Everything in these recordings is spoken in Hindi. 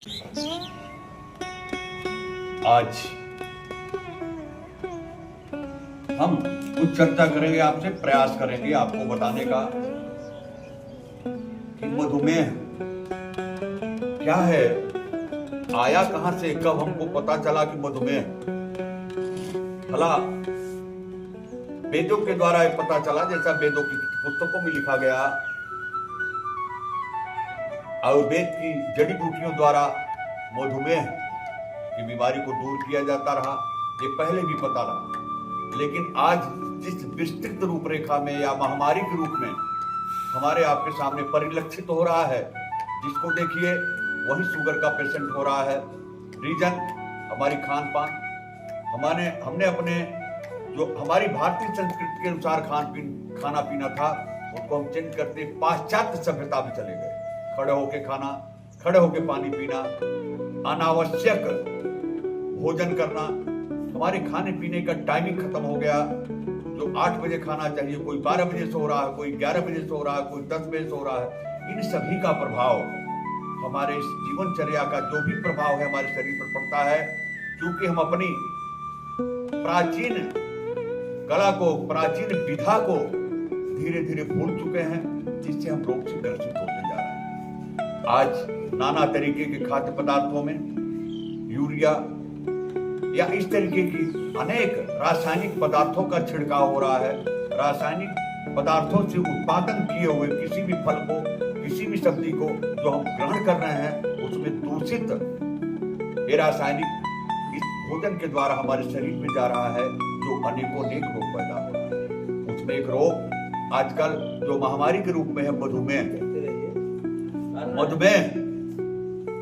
आज हम कुछ चर्चा करेंगे, आपसे प्रयास करेंगे आपको बताने का कि मधुमेह क्या है, आया कहां से, कब हमको पता चला कि मधुमेह। भला वेदों के द्वारा ये पता चला, जैसा वेदों की पुस्तकों में लिखा गया, आयुर्वेद की जड़ी बूटियों द्वारा मधुमेह की बीमारी को दूर किया जाता रहा, ये पहले भी पता रहा। लेकिन आज जिस विस्तृत रूपरेखा में या महामारी के रूप में हमारे आपके सामने परिलक्षित हो रहा है, जिसको देखिए वही शुगर का पेशेंट हो रहा है। रीजन हमारी खान पान, हमने अपने जो हमारी भारतीय संस्कृति के अनुसार खाना पीना था, उसको हम चेंज करते पाश्चात्य सभ्यता में चले गए। खड़े होके खाना, खड़े होके पानी पीना, अनावश्यक भोजन करना, हमारे खाने पीने का टाइमिंग खत्म हो गया। जो 8 बजे खाना चाहिए, कोई 12 बजे सो रहा है, कोई 11 बजे सो रहा है, कोई 10 बजे सो रहा है। इन सभी का प्रभाव हमारे इस जीवनचर्या का जो भी प्रभाव है हमारे शरीर पर पड़ता है, क्योंकि हम अपनी प्राचीन कला को, प्राचीन विधा को धीरे धीरे भूल चुके हैं, जिससे हम रोग से ग्रसित होते जा रहे हैं। आज नाना तरीके के खाद्य पदार्थों में यूरिया या इस तरीके की अनेक रासायनिक पदार्थों का छिड़काव हो रहा है। रासायनिक पदार्थों से उत्पादन किए हुए किसी भी फल को, किसी भी सब्जी को जो हम ग्रहण कर रहे हैं, उसमें दूषित ये रासायनिक इस भोजन के द्वारा हमारे शरीर में जा रहा है, जो अनेकों रोग पैदा हो रहा है। उसमें एक रोग आजकल जो महामारी के रूप में है, मधुमेह।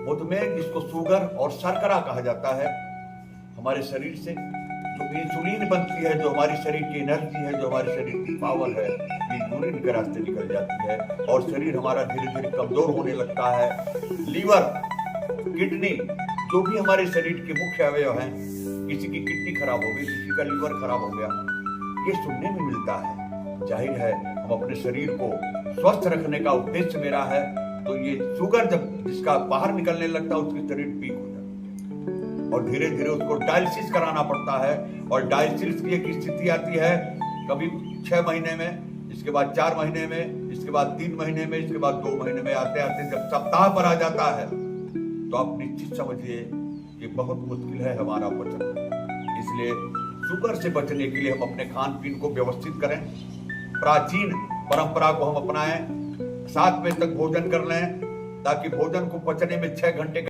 मधुमेह जिसको शुगर और शर्करा कहा जाता है, हमारे शरीर से जो इंसुलिन बनती है, जो हमारी शरीर की एनर्जी है, जो हमारे शरीर की पावर है, ये यूरिन के रास्ते निकल जाती है और शरीर हमारा धीरे धीरे कमजोर होने लगता है। लीवर, किडनी, जो भी हमारे शरीर के मुख्य अवयव हैं, किसी की किडनी खराब हो गई, किसी का लीवर खराब हो गया, ये सुनने में मिलता है। जाहिर है हम अपने शरीर को स्वस्थ रखने का उद्देश्य मेरा है, तो ये शुगर जब जिसका बाहर निकलने लगता है, उसकी शरीर वीक हो जाता है और धीरे धीरे उसको डायलिसिस कराना पड़ता है। और डायलिसिस की एक स्थिति आती है कभी 6 महीने में, इसके बाद 4 महीने में, इसके बाद 3 महीने में, इसके बाद 2 महीने में, आते आते जब सप्ताह पर आ जाता है, तो आप निश्चित समझिए ये बहुत मुश्किल है हमारा बचना। इसलिए शुगर से बचने के लिए हम अपने खान पीन को व्यवस्थित करें, प्राचीन परंपरा को हम अपनाएं, 7 बजे तक भोजन कर लें, ताकि भोजन को पचने में 6 घंटे